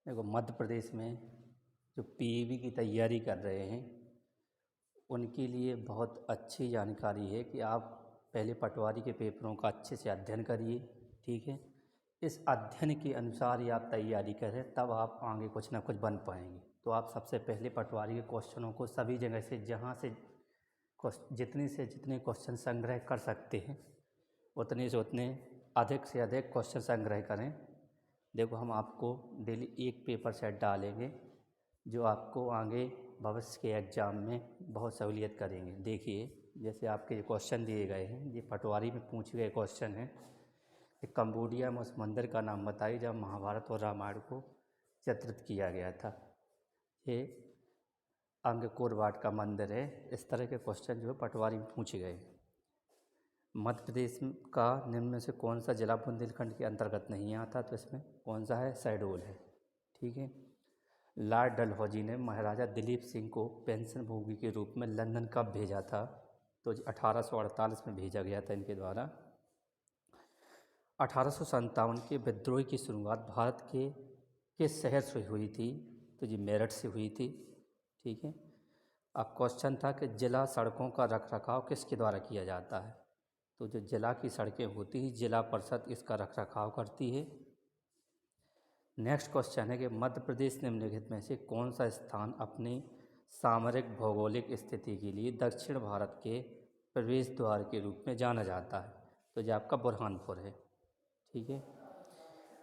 देखो, मध्य प्रदेश में जो पीईबी की तैयारी कर रहे हैं उनके लिए बहुत अच्छी जानकारी है कि आप पहले पटवारी के पेपरों का अच्छे से अध्ययन करिए। ठीक है, इस अध्ययन के अनुसार ही आप तैयारी करें, तब आप आगे कुछ ना कुछ बन पाएंगे। तो आप सबसे पहले पटवारी के क्वेश्चनों को सभी जगह से, जहाँ से जितने क्वेश्चन संग्रह कर सकते हैं उतने से उतने अधिक से अधिक क्वेश्चन संग्रह करें। देखो, हम आपको डेली एक पेपर सेट डालेंगे जो आपको आगे भविष्य के एग्ज़ाम में बहुत सहूलियत करेंगे। देखिए, जैसे आपके ये क्वेश्चन दिए गए हैं, ये पटवारी में पूछे गए क्वेश्चन हैं कि कंबोडिया में उस मंदिर का नाम बताइए जब महाभारत और रामायण को चित्रित किया गया था। ये अंगकोर वाट का मंदिर है। इस तरह के क्वेश्चन जो है पटवारी में पूछे गए। मध्य प्रदेश का निम्न में से कौन सा जिला बुंदेलखंड के अंतर्गत नहीं आता? तो इसमें कौन सा है? शहडोल है। ठीक है। लॉर्ड डलहौजी ने महाराजा दिलीप सिंह को पेंशन भोगी के रूप में लंदन कब भेजा था? तो 1848 में भेजा गया था इनके द्वारा। 1857 के विद्रोह की शुरुआत भारत के किस शहर से हुई थी? तो जी मेरठ से हुई थी। ठीक है। अब क्वेश्चन था कि जिला सड़कों का रखरखाव किसके द्वारा किया जाता है? तो जो जिला की सड़कें होती हैं, जिला परिषद इसका रखरखाव करती है। नेक्स्ट क्वेश्चन है कि मध्य प्रदेश निम्नलिखित में से कौन सा स्थान अपनी सामरिक भौगोलिक स्थिति के लिए दक्षिण भारत के प्रवेश द्वार के रूप में जाना जाता है? तो जो आपका बुरहानपुर है। ठीक है।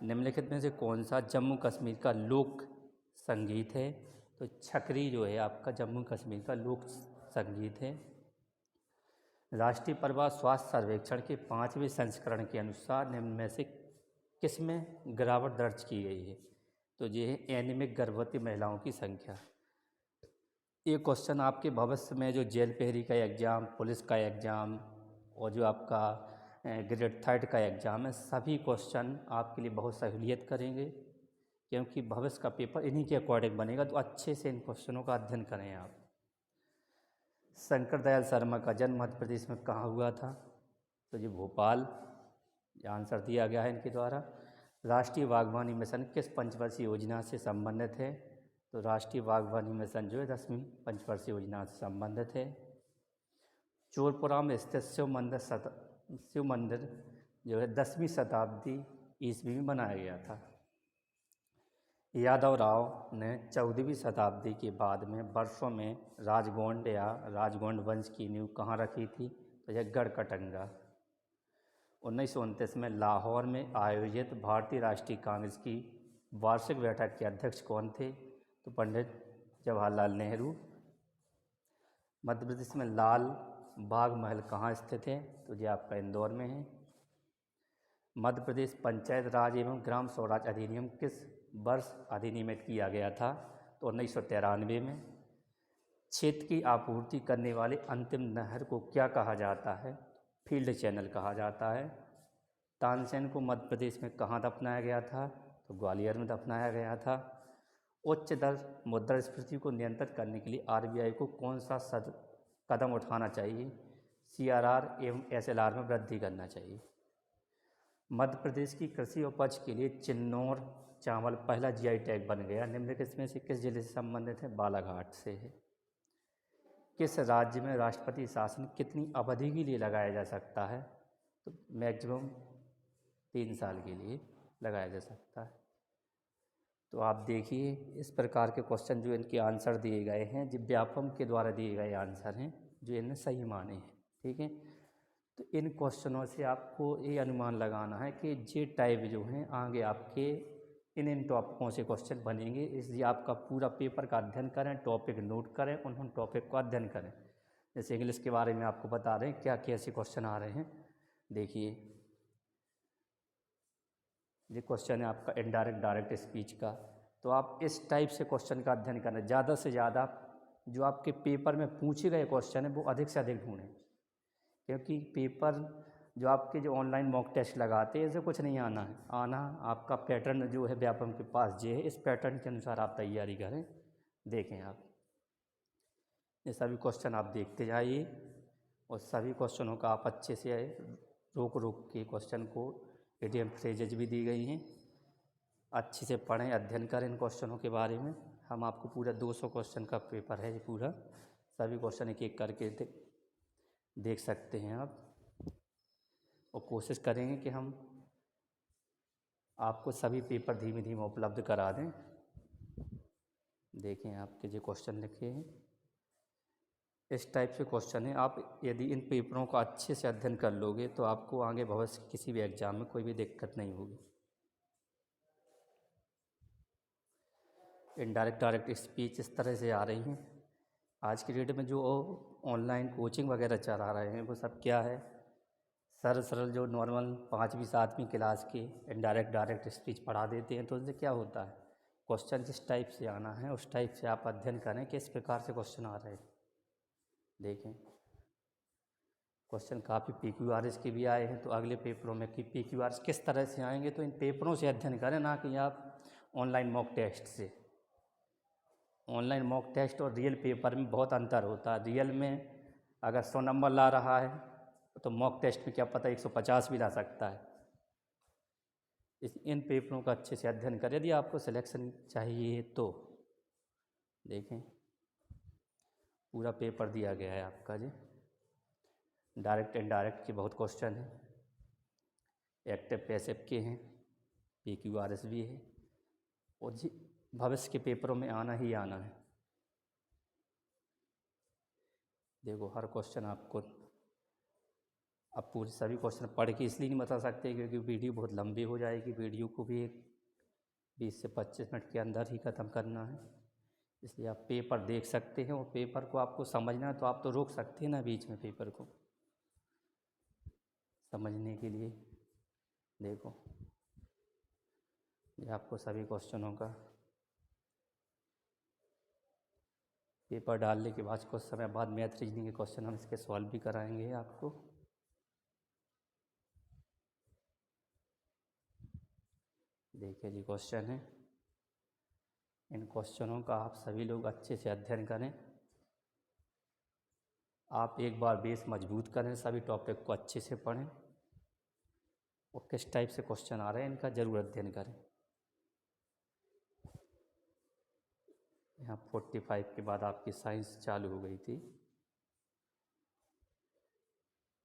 निम्नलिखित में से कौन सा जम्मू कश्मीर का लोक संगीत है? तो छकरी जो है आपका जम्मू कश्मीर का लोक संगीत है। राष्ट्रीय परिवार स्वास्थ्य सर्वेक्षण के 5वें संस्करण के अनुसार निम्न में से किसमें गिरावट दर्ज की गई है? तो ये है एनीमिक गर्भवती महिलाओं की संख्या। ये क्वेश्चन आपके भविष्य में जो जेल पहरी का एग्ज़ाम, पुलिस का एग्ज़ाम और जो आपका ग्रेड 3 का एग्ज़ाम है, सभी क्वेश्चन आपके लिए बहुत सहूलियत करेंगे, क्योंकि भविष्य का पेपर इन्हीं के अकॉर्डिंग बनेगा। तो अच्छे से इन क्वेश्चनों का अध्ययन करें आप। शंकर दयाल शर्मा का जन्म मध्य प्रदेश में कहाँ हुआ था? तो ये भोपाल, आंसर दिया गया है इनके द्वारा। राष्ट्रीय बागवानी मिशन किस पंचवर्षीय योजना से संबंधित है? तो राष्ट्रीय बागवानी मिशन जो है 10वीं पंचवर्षीय योजना से संबंधित है। चोरपुरा में स्थित शिव मंदिर जो है 10वीं शताब्दी ईस्वी में बनाया गया था। यादव राव ने 14वीं शताब्दी के बाद में वर्षों में राजगोंड या राजगोंड वंश की नींव कहाँ रखी थी? तो यह गढ़कटंगा। 1929 में लाहौर में आयोजित भारतीय राष्ट्रीय कांग्रेस की वार्षिक बैठक के अध्यक्ष कौन थे? तो पंडित जवाहरलाल नेहरू। मध्य प्रदेश में लाल बाग महल कहाँ स्थित है? तो ये आपका इंदौर में है। मध्य प्रदेश पंचायत राज एवं ग्राम स्वराज अधिनियम किस वर्ष अधिनियमित किया गया था? तो 1993 में। क्षेत्र की आपूर्ति करने वाले अंतिम नहर को क्या कहा जाता है? फील्ड चैनल कहा जाता है। तानसेन को मध्य प्रदेश में कहाँ दफनाया गया था? तो ग्वालियर में दफनाया गया था। उच्च दर मुद्रास्फीति को नियंत्रित करने के लिए आरबीआई को कौन सा कदम उठाना चाहिए? सीआरआर एवं एसएलआर में वृद्धि करना चाहिए। मध्य प्रदेश की कृषि उपज के लिए चिन्नौर चावल पहला जीआई टैग बन गया। निम्नलिखित में से किस जिले से संबंधित है? बालाघाट से है। किस राज्य में राष्ट्रपति शासन कितनी अवधि के लिए लगाया जा सकता है? तो मैक्सिमम 3 साल के लिए लगाया जा सकता है। तो आप देखिए, इस प्रकार के क्वेश्चन जो इनके आंसर दिए गए हैं, जो व्यापम के द्वारा दिए गए आंसर हैं, जो इनने सही माने हैं। ठीक है। तो इन क्वेश्चनों से आपको ये अनुमान लगाना है कि जे टाइप जो हैं आगे आपके इन टॉपिकों से क्वेश्चन बनेंगे। इसलिए आपका पूरा पेपर का अध्ययन करें, टॉपिक नोट करें, उन टॉपिक को अध्ययन करें। जैसे इंग्लिश के बारे में आपको बता रहे हैं क्या कैसे क्वेश्चन आ रहे हैं। देखिए, ये क्वेश्चन है आपका इनडायरेक्ट डायरेक्ट स्पीच का। तो आप इस टाइप से क्वेश्चन का अध्ययन करें। ज़्यादा से ज़्यादा जो आपके पेपर में पूछे गए क्वेश्चन है वो अधिक से अधिक ढूंढें, क्योंकि पेपर जो आपके जो ऑनलाइन मॉक टेस्ट लगाते हैं ऐसे कुछ नहीं आना आपका पैटर्न जो है व्यापम के पास ये है, इस पैटर्न के अनुसार आप तैयारी करें। देखें आप ये सभी क्वेश्चन आप देखते जाइए और सभी क्वेश्चनों का आप अच्छे से रोक के क्वेश्चन को एटीएम फ्रेजेज भी दी गई हैं, अच्छे से पढ़ें, अध्ययन करें इन क्वेश्चनों के बारे में। हम आपको पूरा 200 क्वेश्चन का पेपर है ये पूरा, सभी क्वेश्चन एक एक करके देख सकते हैं आप, और कोशिश करेंगे कि हम आपको सभी पेपर धीमे धीमे उपलब्ध करा दें। देखें आपके जो क्वेश्चन लिखे हैं इस टाइप से क्वेश्चन है। आप यदि इन पेपरों का अच्छे से अध्ययन कर लोगे तो आपको आगे भविष्य किसी भी एग्ज़ाम में कोई भी दिक्कत नहीं होगी। इनडायरेक्ट डायरेक्ट स्पीच इस तरह से आ रही हैं। आज की डेट में जो ऑनलाइन कोचिंग वगैरह चला रहे हैं वो सब क्या है, सरल सरल जो नॉर्मल 5वीं 7वीं क्लास के इनडायरेक्ट डायरेक्ट स्पीच पढ़ा देते हैं। तो उनसे क्या होता है, क्वेश्चन जिस टाइप से आना है उस टाइप से आप अध्ययन करें कि इस प्रकार से क्वेश्चन आ रहे हैं। देखें क्वेश्चन काफ़ी PQRS के भी आए हैं, तो अगले पेपरों में कि PQRS किस तरह से आएंगे, तो इन पेपरों से अध्ययन करें, ना कि आप ऑनलाइन मॉक टेस्ट से। ऑनलाइन मॉक टेस्ट और रियल पेपर में बहुत अंतर होता है। रियल में अगर 100 नंबर ला रहा है तो मॉक टेस्ट में क्या पता 150 भी ला सकता है। इन पेपरों का अच्छे से अध्ययन करें यदि आपको सिलेक्शन चाहिए तो। देखें पूरा पेपर दिया गया है आपका जी, डायरेक्ट इनडायरेक्ट के बहुत क्वेश्चन हैं, एक्टिव पैसिव के हैं, PQRS भी है, और जी भविष्य के पेपरों में आना ही आना है। देखो हर क्वेश्चन आपको, अब पूरे सभी क्वेश्चन पढ़ के इसलिए नहीं बता सकते क्योंकि वीडियो बहुत लंबी हो जाएगी। वीडियो को भी 20 से 25 मिनट के अंदर ही ख़त्म करना है, इसलिए आप पेपर देख सकते हैं। और पेपर को आपको समझना है तो आप तो रोक सकते हैं ना बीच में पेपर को समझने के लिए। देखो ये आपको सभी क्वेश्चनों का पेपर डालने के बाद कुछ समय बाद मैथ रीजनिंग के क्वेश्चन हम इसके सॉल्व भी कराएंगे आपको। देखिए जी क्वेश्चन है, इन क्वेश्चनों का आप सभी लोग अच्छे से अध्ययन करें। आप एक बार बेस मजबूत करें, सभी टॉपिक को अच्छे से पढ़ें, और किस टाइप से क्वेश्चन आ रहे हैं इनका ज़रूर अध्ययन करें। यहाँ 45 के बाद आपकी साइंस चालू हो गई थी,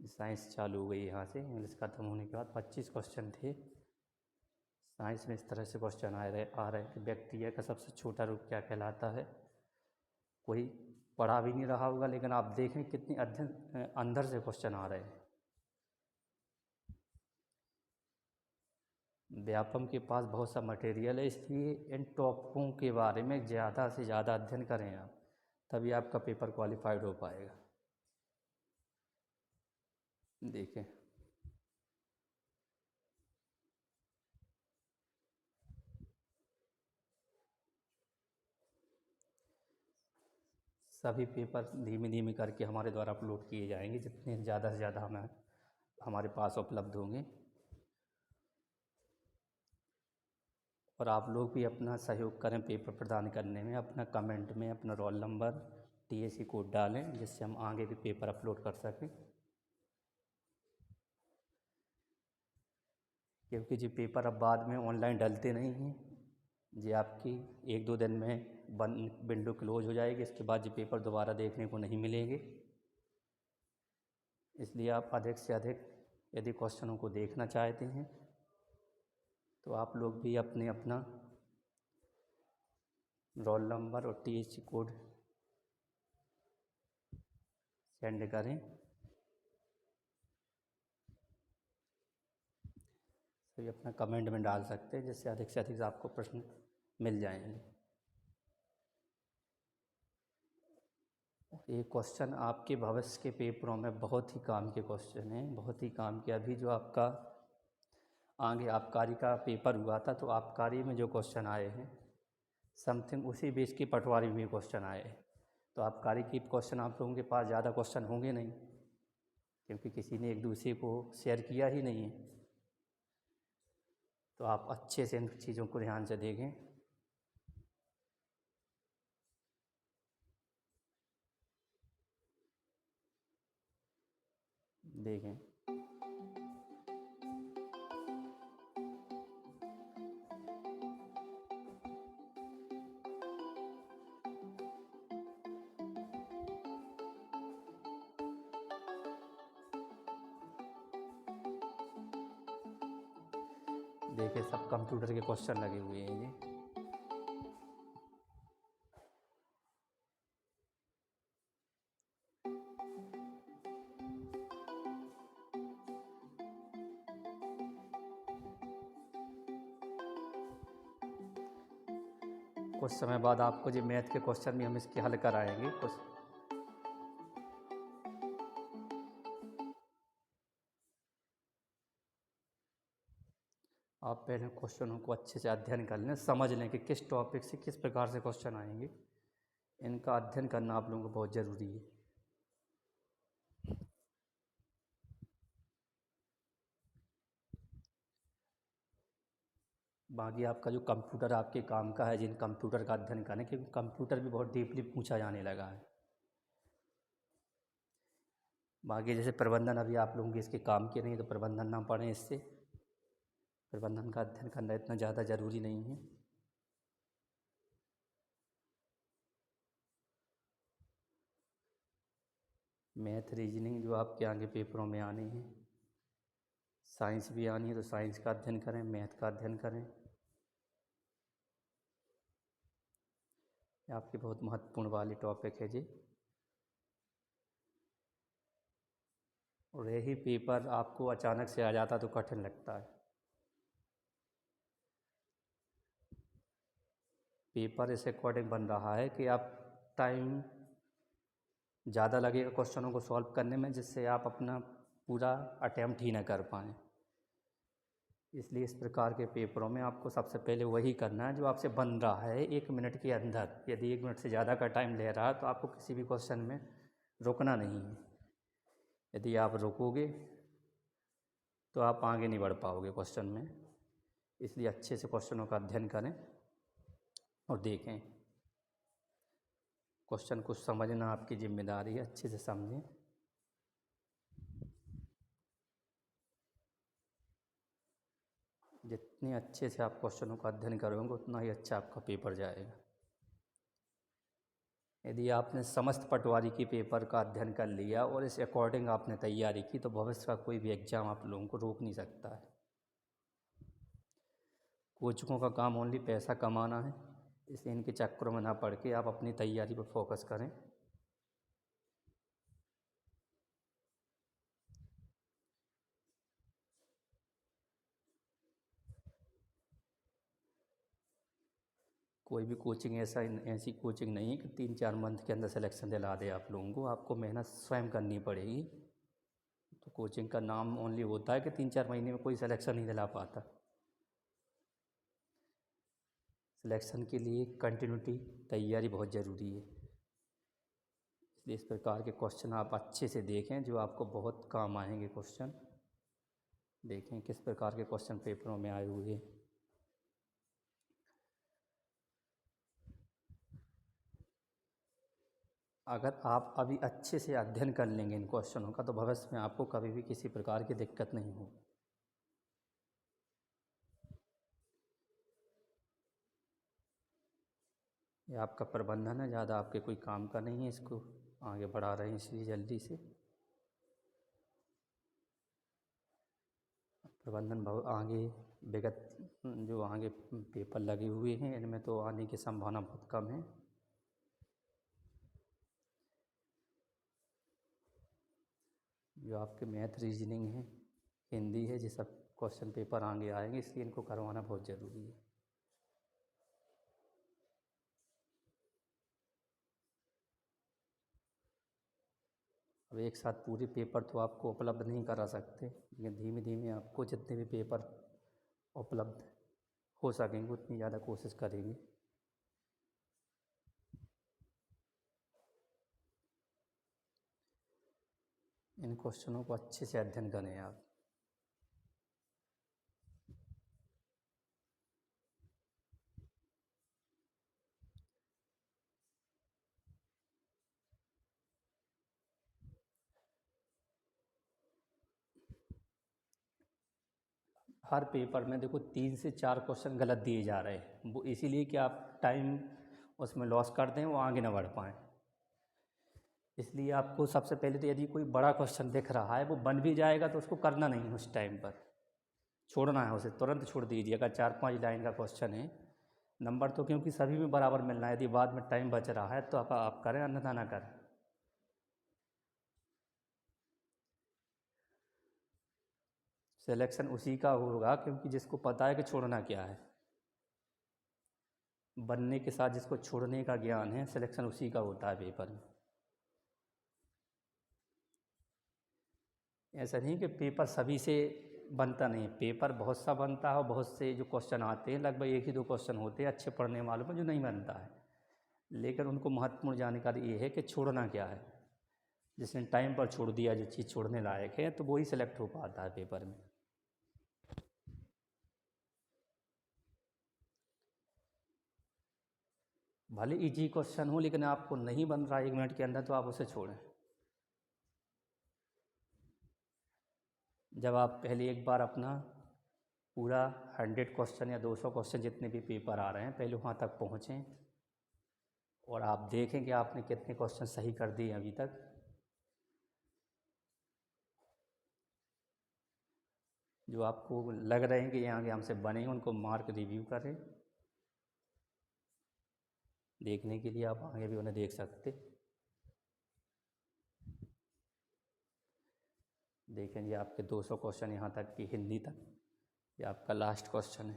साइंस चालू हो गई यहाँ से। इंग्लिश खत्म होने के बाद 25 क्वेश्चन थे। साइंस में इस तरह से क्वेश्चन आ रहे हैं कि बैक्टीरिया का सबसे छोटा रूप क्या कहलाता है। कोई पढ़ा भी नहीं रहा होगा, लेकिन आप देखें कितनी अध्ययन अंदर से क्वेश्चन आ रहे हैं। व्यापम के पास बहुत सा मटेरियल है, इसलिए इन टॉपिकों के बारे में ज़्यादा से ज़्यादा अध्ययन करें आप, तभी आपका पेपर क्वालिफाइड हो पाएगा। देखें सभी पेपर धीमे धीमे करके हमारे द्वारा अपलोड किए जाएंगे, जितने ज़्यादा से ज़्यादा हमारे पास उपलब्ध होंगे। और आप लोग भी अपना सहयोग करें पेपर प्रदान करने में, अपना कमेंट में अपना रोल नंबर TAC कोड डालें, जिससे हम आगे भी पेपर अपलोड कर सकें। क्योंकि जो पेपर अब बाद में ऑनलाइन डलते नहीं हैं, ये आपकी 1-2 दिन में विंडो क्लोज हो जाएगी, इसके बाद ये पेपर दोबारा देखने को नहीं मिलेंगे। इसलिए आप अधिक से अधिक यदि क्वेश्चनों को देखना चाहते हैं तो आप लोग भी अपना रोल नंबर और TAC कोड सेंड करें। तो ये अपना कमेंट में डाल सकते हैं, जिससे अधिक से अधिक आपको प्रश्न मिल जाएंगे। ये क्वेश्चन आपके भविष्य के पेपरों में बहुत ही काम के क्वेश्चन हैं, बहुत ही काम के। अभी जो आपका आगे आबकारी का पेपर हुआ था, तो आबकारी में जो क्वेश्चन आए हैं समथिंग उसी बेस की पटवारी में क्वेश्चन आए हैं। तो आबकारी की क्वेश्चन आप लोगों के पास ज़्यादा क्वेश्चन होंगे नहीं, क्योंकि किसी ने एक दूसरे को शेयर किया ही नहीं है। तो आप अच्छे से इन चीज़ों को ध्यान से देखें। देखें देखिए सब कंप्यूटर के क्वेश्चन लगे हुए हैं ये। कुछ समय बाद आपको जो मैथ के क्वेश्चन भी हम इसके हल कराएंगे कुछ। आप पहले क्वेश्चनों को अच्छे से अध्ययन कर लें, समझ लें कि किस टॉपिक से किस प्रकार से क्वेश्चन आएंगे। इनका अध्ययन करना आप लोगों को बहुत ज़रूरी है। बाकी आपका जो कंप्यूटर आपके काम का है, जिन कंप्यूटर का अध्ययन करें, क्योंकि कंप्यूटर भी बहुत डीपली पूछा जाने लगा है। बाकी जैसे प्रबंधन अभी आप लोगों के इसके काम के नहीं, तो प्रबंधन ना पढ़ें, इससे प्रबंधन का अध्ययन करना इतना ज़्यादा ज़रूरी नहीं है। मैथ रीजनिंग जो आपके आगे पेपरों में आने हैं, साइंस भी आनी है, तो साइंस का अध्ययन करें, मैथ का अध्ययन करें। ये आपके बहुत महत्वपूर्ण वाली टॉपिक है जी। और यही पेपर आपको अचानक से आ जाता तो कठिन लगता है। पेपर इस अकॉर्डिंग बन रहा है कि आप टाइम ज़्यादा लगेगा क्वेश्चनों को सॉल्व करने में, जिससे आप अपना पूरा अटैम्प्ट ही ना कर पाएँ। इसलिए इस प्रकार के पेपरों में आपको सबसे पहले वही करना है जो आपसे बन रहा है 1 मिनट के अंदर। यदि 1 मिनट से ज़्यादा का टाइम ले रहा है तो आपको किसी भी क्वेश्चन में रुकना नहीं है। यदि आप रुकोगे तो आप आगे नहीं बढ़ पाओगे क्वेश्चन में। इसलिए अच्छे से क्वेश्चनों का अध्ययन करें और देखें। क्वेश्चन को समझना आपकी जिम्मेदारी है, अच्छे से समझें। जितने अच्छे से आप क्वेश्चनों का अध्ययन करोगे उतना ही अच्छा आपका पेपर जाएगा। यदि आपने समस्त पटवारी की पेपर का अध्ययन कर लिया और इस अकॉर्डिंग आपने तैयारी की, तो भविष्य का कोई भी एग्ज़ाम आप लोगों को रोक नहीं सकता है। कोचिंगों का काम ओनली पैसा कमाना है, इसलिए इनके चक्करों में ना पड़ के आप अपनी तैयारी पर फोकस करें। कोई भी कोचिंग ऐसी कोचिंग नहीं है कि 3-4 मंथ के अंदर सिलेक्शन दिला दे आप लोगों को। आपको मेहनत स्वयं करनी पड़ेगी। तो कोचिंग का नाम ओनली होता है कि 3-4 महीने में कोई सिलेक्शन नहीं दिला पाता। सिलेक्शन के लिए कंटिन्यूटी तैयारी बहुत ज़रूरी है। इसलिए इस प्रकार के क्वेश्चन आप अच्छे से देखें, जो आपको बहुत काम आएंगे क्वेश्चन। देखें किस प्रकार के क्वेश्चन पेपरों में आए हुए हैं। अगर आप अभी अच्छे से अध्ययन कर लेंगे इन क्वेश्चनों का, तो भविष्य में आपको कभी भी किसी प्रकार की दिक्कत नहीं हो। ये आपका प्रबंधन है, ज़्यादा आपके कोई काम का नहीं है, इसको आगे बढ़ा रहे हैं इसलिए जल्दी से। प्रबंधन बहुत आगे विगत जो आगे पेपर लगे हुए हैं, इनमें तो आने की संभावना बहुत कम है। जो आपके मैथ रीजनिंग है, हिंदी है, ये सब क्वेश्चन पेपर आगे आएंगे, इसलिए इनको करवाना बहुत ज़रूरी है। अब एक साथ पूरे पेपर तो आपको उपलब्ध नहीं करा सकते, लेकिन धीमे धीमे आपको जितने भी पेपर उपलब्ध हो सकेंगे उतनी ज़्यादा कोशिश करेंगे। इन क्वेश्चनों को अच्छे से अध्ययन करें आप। हर पेपर में देखो 3 से 4 क्वेश्चन गलत दिए जा रहे हैं, वो इसीलिए कि आप टाइम उसमें लॉस कर दें, वो आगे ना बढ़ पाएँ। इसलिए आपको सबसे पहले तो यदि कोई बड़ा क्वेश्चन दिख रहा है, वो बन भी जाएगा तो उसको करना नहीं उस टाइम पर। छोड़ना है उसे तुरंत छोड़ दीजिए। अगर 4-5 लाइन का क्वेश्चन है, नंबर तो क्योंकि सभी में बराबर मिलना है, यदि बाद में टाइम बच रहा है तो आप करें, अन्यथा ना करें। सिलेक्शन उसी का होगा क्योंकि जिसको पता है कि छोड़ना क्या है, बनने के साथ जिसको छोड़ने का ज्ञान है, सिलेक्शन उसी का होता है पेपर में। ऐसा नहीं कि पेपर सभी से बनता नहीं है, पेपर बहुत सा बनता है और बहुत से जो क्वेश्चन आते हैं लगभग 1 ही 2 क्वेश्चन होते हैं अच्छे पढ़ने वालों में जो नहीं बनता है, लेकिन उनको महत्वपूर्ण जानकारी ये है कि छोड़ना क्या है। जिसने टाइम पर छोड़ दिया, जो चीज़ छोड़ने लायक है, तो वही सिलेक्ट हो पाता है पेपर में। भले इजी क्वेश्चन हो लेकिन आपको नहीं बन रहा 1 मिनट के अंदर तो आप उसे छोड़ें। जब आप पहले एक बार अपना पूरा 100 क्वेश्चन या 200 क्वेश्चन जितने भी पेपर आ रहे हैं पहले वहाँ तक पहुँचें और आप देखें कि आपने कितने क्वेश्चन सही कर दिए अभी तक। जो आपको लग रहे हैं कि यहाँ के हमसे बने, उनको मार्क रिव्यू करें। देखने के लिए आप आगे भी उन्हें देख सकते। देखें जी आपके 200 क्वेश्चन यहाँ तक की हिंदी तक, ये आपका लास्ट क्वेश्चन है।